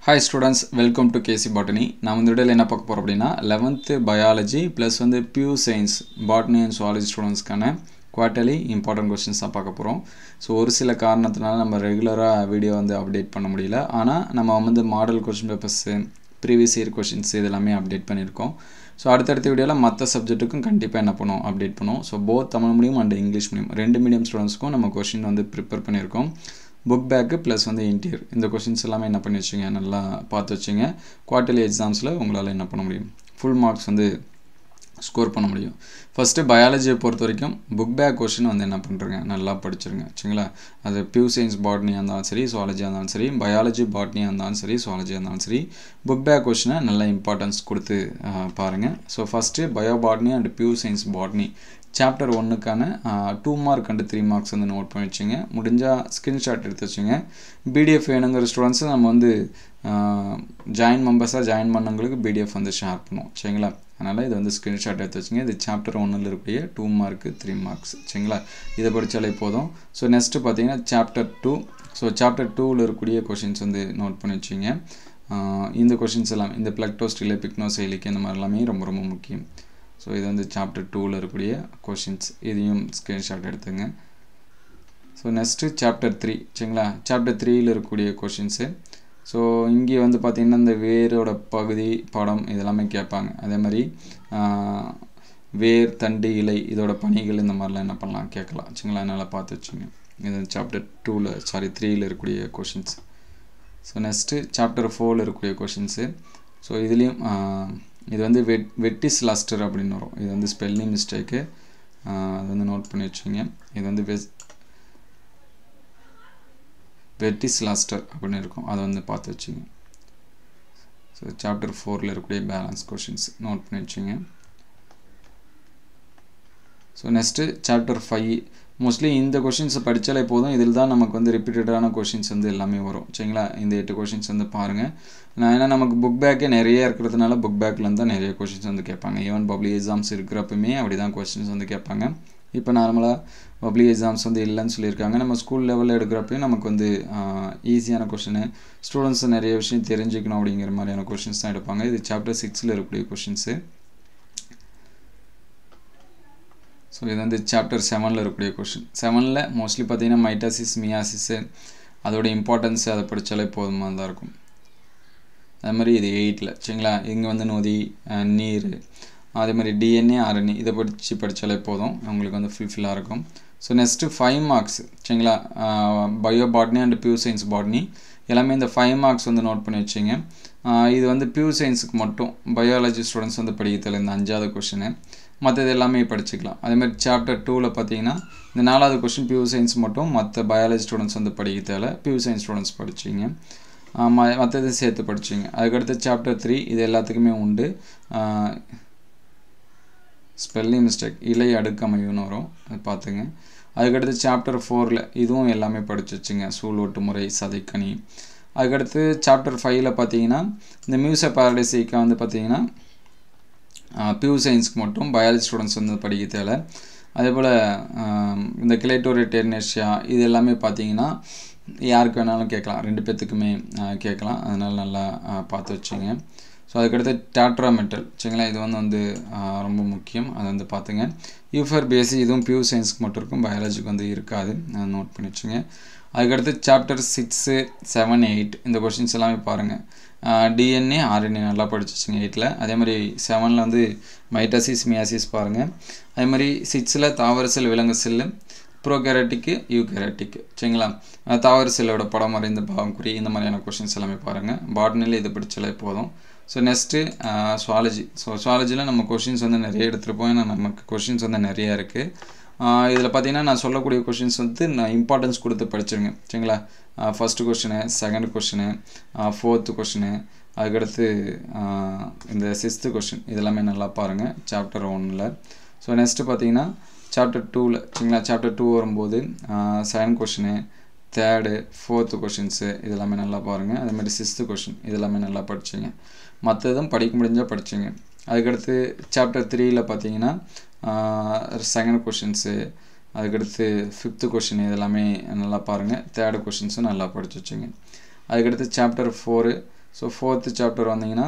Hi students, welcome to KC Botany. நான் இந்த வீடியோல என்ன பார்க்க போறோம் அப்படினா 11th biology plus pure science botany and zoology ஸ்டூடண்ட்ஸ்க்கான quarterly important questions தான் பார்க்க போறோம். சோ ஒரு சில காரணத்தினால நம்ம ரெகுலரா வீடியோ அப்டேட் பண்ண முடியல. ஆனா நம்ம model question papers previous year questions இதெல்லாம் அப்டேட் பண்ணிருக்கோம். சோ அடுத்த வீடியோல மத்த சப்ஜெக்ட்டுக்கும் கண்டிப்பா என்ன பண்ணுவோம் அப்டேட் பண்ணுவோம். So both Tamil medium and English medium ரெண்டு மீடியம் ஸ்டூடண்ட்ஸ்க்கும் நம்ம क्वेश्चन prepare பண்ணிருக்கோம். book back plus interior இந்த क्वेश्चंस எல்லாமே என்ன பண்ணி வச்சீங்க நல்லா பார்த்து வச்சீங்க குவார்ட்டர்லி எக்ஸாம்ஸ்ல உங்களால என்ன பண்ண முடியும் full marks ஸ்கோர் பண்ண முடியும் ஃபர்ஸ்ட் பயாலஜியை பொறுத்த வரைக்கும் book back क्वेश्चन என்ன பண்றீங்க நல்லா படிச்சிருங்க சரிங்களா அது pure science botany இருந்தாலும் சரி zoology இருந்தாலும் சரி biology botany இருந்தாலும் சரி zoology இருந்தாலும் சரி book back क्वेश्चन நல்ல இம்பார்ட்டன்ஸ் கொடுத்து பாருங்க so first bio botany and pure science botany chapter 1 க்கான 2 mark and 3 marks நோட் பண்ணி வச்சீங்க முடிஞ்சா ஸ்கிரீன்ஷாட் எடுத்து வச்சீங்க PDF வேணுங்கிற ஸ்டூடண்ட்ஸ் நம்ம ஜாயின் மெம்பர்ஸா ஜாயின் பண்ணவங்களுக்கு PDF ஷேர் பண்ணுவோம் சரிங்களா அதனால இது ஸ்கிரீன்ஷாட் எடுத்து வச்சீங்க இது chapter 1 ல இருக்கக்கூடிய 2 mark 3 marks சரிங்களா இத படிச்சாலே போதும் சோ நெக்ஸ்ட் பாத்தீங்கன்னா chapter 2 சோ chapter 2 ல இருக்கக்கூடிய क्वेश्चंस நோட் பண்ணி வச்சீங்க இந்த क्वेश्चंस எல்லாம் இந்த பிளக்டோஸ்டிலே பிக்னோசைலிக் இந்த மாதிரி எல்லாமே ரொம்ப ரொம்ப முக்கியம் So இது chapter 2 ல இருக்கக்கூடிய क्वेश्चंस இதையும் ஸ்கிரீன்ஷாட் எடுத்துங்க So next chapter 3 சரிங்களா chapter 3 ல இருக்கக்கூடிய क्वेश्चंस So இங்க பாத்தீங்கன்னா இந்த வேரோட பகுதி படம் இதெல்லாம் கேட்பாங்க அதே மாதிரி வேர் தண்டு இலை இதோட பணிகள் இந்த மாதிரிலாம் என்ன பண்ணலாம் கேட்கலாம் சரிங்களா அதனால பார்த்து வெச்சுங்க இது chapter 2 ல 3 ல இருக்கக்கூடிய क्वेश्चंस So next chapter 4 ல இருக்கக்கூடிய क्वेश्चंस So இதுலயும் இது வெட்டிஸ் லஸ்டர் அப்படினு வரும் இது ஸ்பெல்லிங் மிஸ்டேக் அது நோட் பண்ணி வச்சீங்க இது வெட்டிஸ் லஸ்டர் அப்படினு இருக்கும் அது பார்த்து வச்சீங்க சோ chapter 4 ல இருக்கக்கூடிய பேலன்ஸ் क्वेश्चंस நோட் பண்ணி வச்சீங்க சோ நெக்ஸ்ட் chapter 5 mostly இந்த क्वेश्चंस படிச்சாலே போதும் இதில தான் நமக்கு ரிப்பீட்டடான क्वेश्चंस எல்லாமே வரும் சரிங்களா இந்த 8 क्वेश्चंस பாருங்க ஏன்னா நமக்கு book back நிறைய இருக்குறதுனால book backல இருந்து நிறைய क्वेश्चंस கேட்பாங்க ஈவன் பப்ளிக் எக்ஸாம்ஸ் இருக்குறப்பமே அப்படிதான் क्वेश्चंस கேட்பாங்க இப்போ நார்மலா பப்ளிக் எக்ஸாம்ஸ் இல்லன்னு சொல்லிருக்காங்க நம்ம ஸ்கூல் லெவல்ல எடுக்கறப்பே நமக்கு ஈஸியான क्वेश्चन ஸ்டூடண்ட்ஸ் நிறைய விஷயம் தெரிஞ்சுக்கணும் அப்படிங்கிற மாதிரியான क्वेश्चंस தான் எடுப்பாங்க இது chapter 6 ல இருக்கக்கூடிய क्वेश्चंस So இது chapter 7 ல இருக்கக்கூடிய क्वेश्चन 7 ல மோஸ்ட்லி பாத்தீங்கன்னா மைட்டோசிஸ் மியாசிஸ் அதோட இம்பார்ட்டன்ஸ் அத படிச்சாலே போதுமா தான் இருக்கும் அதே மாதிரி இது 8 ல சரிங்களா இங்க நொதி நீர் அதே மாதிரி DNA RNA இத படிச்சாலே போதும் உங்களுக்கு ஃபுல்ஃபில்லா இருக்கும் சோ நெக்ஸ்ட் 5 மார்க்ஸ் சரிங்களா bio botany and pure science botany எல்லாமே இந்த 5 மார்க்ஸ் நோட் பண்ணி வச்சீங்க இது pure science-க்கு மட்டும் பயாலஜி ஸ்டூடண்ட்ஸ் படிக்க தேவை இந்த 5வது क्वेश्चन மத்தது எல்லாமே படிச்சுக்கலாம் அதே மாதிரி chapter 2 ல பாத்தீங்கன்னா இந்த 4வது क्वेश्चन pure science மட்டும் மத்த பயாலஜி ஸ்டூடண்ட்ஸ் படிக்க தேவை pure science ஸ்டூடண்ட்ஸ் படிச்சீங்க மத்தது சேர்த்து படிச்சீங்க அதுக்கு அடுத்து chapter 3 இது எல்லாத்துக்குமே உண்டு ஸ்பெல்லிங் மிஸ்டேக் இலை அடுக்கமையும்னு வரும் அது பாத்துங்க அதுக்கு அடுத்து chapter 4 ல இதுவும் எல்லாமே படிச்சு வச்சீங்க சூலோட்டு முறை சதைக்கணி அதுக்கு அடுத்து chapter 5 ல பாத்தீங்கன்னா இந்த மியூசியா பாரடைசிகா பாத்தீங்கன்னா pure science மட்டும் பயாலஜி ஸ்டூடண்ட்ஸ் படிக்க தேவை அதே போல இந்த கிளைட்டோரிட்டேர்னேஷியா இது எல்லாமே பாத்தீங்கன்னா யாருக்கு வேணாலும் கேட்கலாம் ரெண்டு பேத்துக்குமே கேட்கலாம் அதனால நல்லா பார்த்து வச்சீங்க சோ அதுக்கு அடுத்து டாட்ராமெட்டல் சரிங்களா இது ரொம்ப முக்கியம் அது பாத்துங்க யூஃபர் பேசி இதுவும் pure science-க்கு மட்டும் இருக்கும் பயாலஜிக்கு இருக்காது அதை நோட் பண்ணி வச்சீங்க அதுக்கு அடுத்து chapter 6 7 8 இந்த क्वेश्चंस எல்லாமே பாருங்க DNA RNA நல்லா படிச்சிங்க 8 ல அதே மாதிரி 7 ல மைட்டோசிஸ் மியாசிஸ் பாருங்க அதே மாதிரி 6 ல தாவர செல் விலங்கு செல் ப்ரோகாரியோட்டிக் யூகாரியோட்டிக் சரிங்களா தாவர செல்லோட படம் வரைந்த பாகம் குறி இந்த மாதிரியான क्वेश्चंस எல்லாமே பாருங்க பாட்னில இது படிச்சாலே போதும் சோ நெக்ஸ்ட் zoology சோ zoologyல நம்ம क्वेश्चंस நிறைய எடுத்துறோம் ஏன்னா நமக்கு क्वेश्चंस நிறைய இருக்கு இதுல பாத்தீங்கன்னா நான் சொல்லக்கூடிய क्वेश्चंस நான் இம்பார்ட்டன்ஸ் கொடுத்து படிச்சிருங்க சரிங்களா first question second question fourth question அதுக்கு அடுத்து இந்த 6th क्वेश्चन இதெல்லாம் நல்லா பாருங்க chapter 1 ல சோ நெக்ஸ்ட் பாத்தீங்கன்னா chapter 2 ல சரிங்களா chapter 2 வரும்போது second question third fourth questions இதெல்லாம் நல்லா பாருங்க அதே மாதிரி 6th क्वेश्चन இதெல்லாம் நல்லா படிச்சீங்க மத்ததும் படிக்க முடிஞ்சா படிச்சீங்க அதுக்கு அடுத்து chapter 3 ல பாத்தீங்கன்னா செகண்ட் क्वेश्चंस அதுக்கு அடுத்து 5th क्वेश्चन இதெல்லாம் நல்லா பாருங்க தேர்ட் क्वेश्चंस நல்லா படிச்சு வச்சீங்க அதுக்கு அடுத்து chapter 4 ஸோ 4th சாப்டர் வந்தீங்கன்னா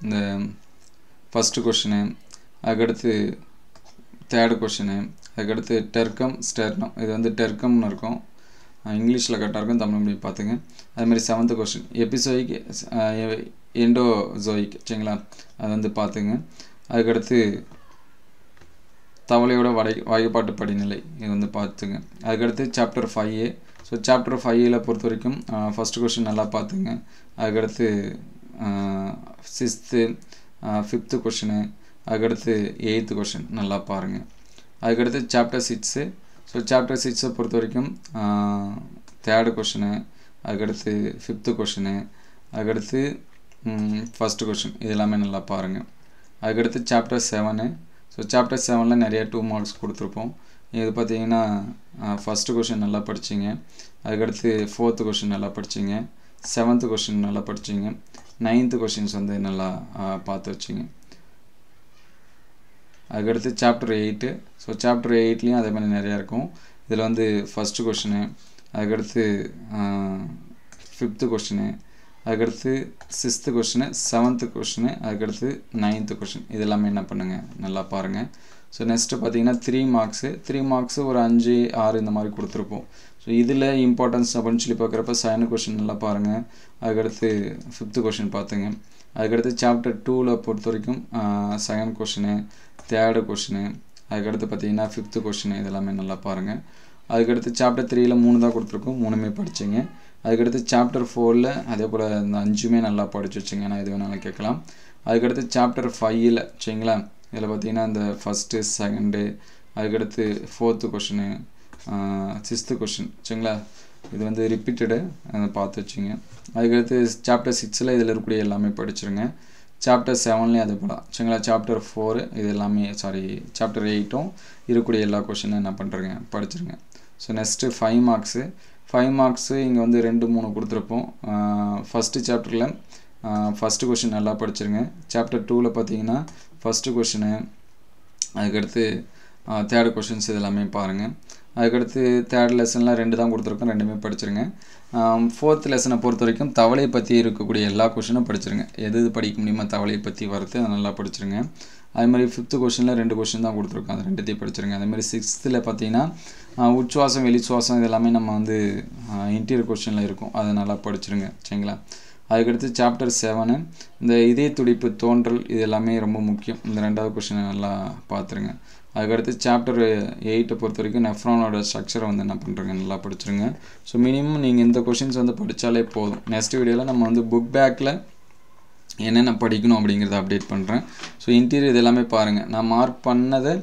இந்த ஃபஸ்ட்டு கொஷினு, அதுக்கடுத்து தேர்டு கொஷினு, அதுக்கடுத்து டெர்க்கம் ஸ்டெர்னம், இது வந்து டெர்க்கம்னு இருக்கும், இங்கிலீஷில் கரெக்டாக இருக்கும், தமிழ் மொழி பார்த்துங்க. அதுமாதிரி 7th கொஷின் எபிசோயிக் எண்டோசோயிக், சரிங்களா, அது வந்து பார்த்துங்க. அதுக்கடுத்து தவளையோட வகைப்பாட்டு படிநிலை, இது வந்து பார்த்துங்க. அதுக்கடுத்து chapter 5A. So chapter 5A பொறுத்த வரைக்கும் ஃபஸ்ட்டு கொஷின் நல்லா பார்த்துங்க. அதுக்கடுத்து 6th 5th கொஷினு, அதுக்கடுத்து 8th கொஷின் நல்லா பாருங்கள். அதுக்கடுத்து சாப்டர் 6. ஸோ சாப்டர் 6 பொறுத்த வரைக்கும் தேர்டு கொஷினு, அதுக்கடுத்து 5th கொஷினு, அதுக்கடுத்து ஃபஸ்ட்டு கொஷின், இது எல்லாமே நல்லா பாருங்கள். அதுக்கடுத்து சாப்டர் 7. ஸோ சாப்டர் 7ல் நிறைய 2 மார்க்ஸ் கொடுத்துருப்போம். இது பார்த்தீங்கன்னா ஃபஸ்ட்டு கொஷின் நல்லா படிச்சிங்க, அதுக்கடுத்து 4th கொஷின் நல்லா படிச்சிங்க, 7th கொஷின் நல்லா படிச்சிங்க, 9th கொஷின்ஸ் வந்து நல்லா பார்த்து வச்சிங்க. அதுக்கடுத்து சாப்டர் 8. ஸோ சாப்டர் 8லேயும் அதே மாதிரி நிறையா இருக்கும். இதில் வந்து ஃபஸ்ட்டு கொஷினு, அதுக்கடுத்து 5th கொஷினு, அதுக்கடுத்து 6th கொஷினு, 7th கொஷினு, அதுக்கடுத்து 9th கொஷின், இது எல்லாமே என்ன பண்ணுங்கள் நல்லா பாருங்கள். ஸோ நெக்ஸ்ட்டு பார்த்தீங்கன்னா 3 மார்க்ஸு ஒரு 5, 6 இந்த மாதிரி கொடுத்துருப்போம். ஸோ இதில் இம்பார்ட்டன்ஸ் அப்படின்னு சொல்லி பார்க்குறப்ப 7th கொஷின் நல்லா பாருங்கள், அதுக்கடுத்து 5th கொஷின் பார்த்துங்க. அதுக்கடுத்து சாப்டர் 2ல் பொறுத்த வரைக்கும் 2nd கொஷினு, தேர்டு கொஷினு, அதுக்கடுத்து பார்த்தீங்கன்னா 5th கொஷினு, இது எல்லாமே நல்லா பாருங்கள். அதுக்கடுத்து சாப்டர் 3ல் 3 தான் கொடுத்துருக்கோம், 3மே படிச்சிங்க. அதுக்கடுத்து சாப்டர் 4ல் அதே போல் இந்த 5மே நல்லா படிச்சு வச்சுங்க, நான் எது வேணாலும் கேட்கலாம். அதுக்கடுத்து சாப்டர் 5ல் சரிங்களா, இதில் பார்த்தீங்கன்னா இந்த ஃபஸ்ட்டு 2nd, அதுக்கடுத்து 4th கொஷினு, 6th கொஷின், சரிங்களா, இது வந்து ரிப்பீட்டடு, அதை பார்த்து வச்சுங்க. அதுக்கடுத்து சாப்டர் 6ல் இதில் இருக்கக்கூடிய எல்லாமே படிச்சிருங்க. சாப்டர் 7லேயும் அதே போல், சரிங்களா. சாப்டர் 4 இது எல்லாமே சாப்டர் 8ம் இருக்கக்கூடிய எல்லா கொஷினும் என்ன பண்ணுறேங்க படிச்சிருங்க. ஸோ நெக்ஸ்ட்டு 5 மார்க்ஸு இங்கே வந்து 2, 3 கொடுத்துருப்போம். ஃபஸ்ட்டு சாப்டரில் ஃபஸ்ட்டு கொஷின் நல்லா படிச்சிருங்க. சாப்டர் 2ல் பார்த்தீங்கன்னா ஃபஸ்ட்டு கொஷினு, அதுக்கடுத்து தேர்டு கொஷின்ஸ் இது எல்லாமே பாருங்கள். அதுக்கடுத்து தேர்ட் லெசனில் 2 தான் கொடுத்துருக்கோம், 2மே படிச்சிருங்க. 4th லெசனை பொறுத்த வரைக்கும் தவளையை பற்றி இருக்கக்கூடிய எல்லா கொஷினும் படிச்சிருங்க. எது படிக்க முடியுமோ தவளையை பற்றி வரது அதை நல்லா படிச்சிருங்க. அதுமாதிரி 5th கொஷினில் 2 கொஷின் தான் கொடுத்துருக்கோம், அது 2த்தையும் படிச்சிருங்க. அதேமாதிரி 6th பார்த்தீங்கன்னா உட்சுவாசம் வெளிச்சுவாசம் இது எல்லாமே நம்ம வந்து இன்டீரியர் கொஷினில் இருக்கும், அதை நல்லா படிச்சிருங்க, சரிங்களா. அதுக்கடுத்து சாப்டர் 7 இந்த இதய துடிப்பு தோன்றல் இது எல்லாமே ரொம்ப முக்கியம், இந்த 2வது கொஷினை நல்லா பார்த்துருங்க. அதுக்கடுத்து சாப்டர் 8 பொறுத்த வரைக்கும் நெஃப்ரானோட ஸ்ட்ரக்சரை வந்து என்ன பண்ணுறங்க நல்லா படிச்சிருங்க. ஸோ மினிமம் நீங்கள் இந்த கொஷின்ஸ் வந்து படித்தாலே போதும். நெக்ஸ்ட் வீடியோவில் நம்ம வந்து புக் பேக்கில் என்னென்ன படிக்கணும் அப்படிங்கிறத அப்டேட் பண்ணுறேன். ஸோ இன்டீரியர் இது எல்லாமே பாருங்கள், நான் மார்க் பண்ணதை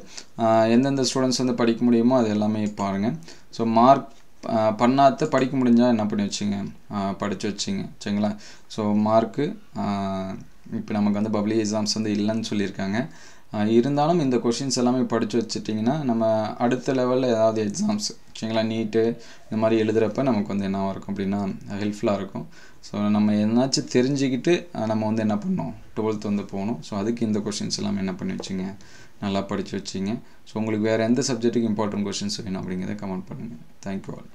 எந்தெந்த ஸ்டூடெண்ட்ஸ் வந்து படிக்க முடியுமோ அது எல்லாமே பாருங்கள். ஸோ மார்க் பண்ணாத படிக்க முடிஞ்சால் என்ன பண்ணி வச்சிங்க படித்து வச்சிங்க, சரிங்களா. ஸோ மார்க்கு இப்போ நமக்கு வந்து பப்ளிக் எக்ஸாம்ஸ் வந்து இல்லைன்னு சொல்லியிருக்காங்க, இருந்தாலும் இந்த கொஷின்ஸ் எல்லாமே படித்து வச்சுட்டிங்கன்னா நம்ம அடுத்த லெவலில் ஏதாவது எக்ஸாம்ஸ், சரிங்களா, நீட்டு இந்த மாதிரி எழுதுகிறப்ப நமக்கு வந்து என்ன இருக்கும் அப்படின்னா ஹெல்ப்ஃபுல்லாக இருக்கும். ஸோ நம்ம என்னாச்சும் தெரிஞ்சுக்கிட்டு நம்ம வந்து என்ன பண்ணோம் 12th வந்து போகணும். ஸோ அதுக்கு இந்த கொஷின்ஸ் எல்லாமே என்ன பண்ணி வச்சிங்க நல்லா படித்து வச்சிங்க. ஸோ உங்களுக்கு வேறு எந்த சப்ஜெக்ட்டுக்கு இம்பார்ட்டன்ட் கொஷின்ஸ் வேணும் அப்படிங்கிறத கமெண்ட் பண்ணுங்கள். Thank you all.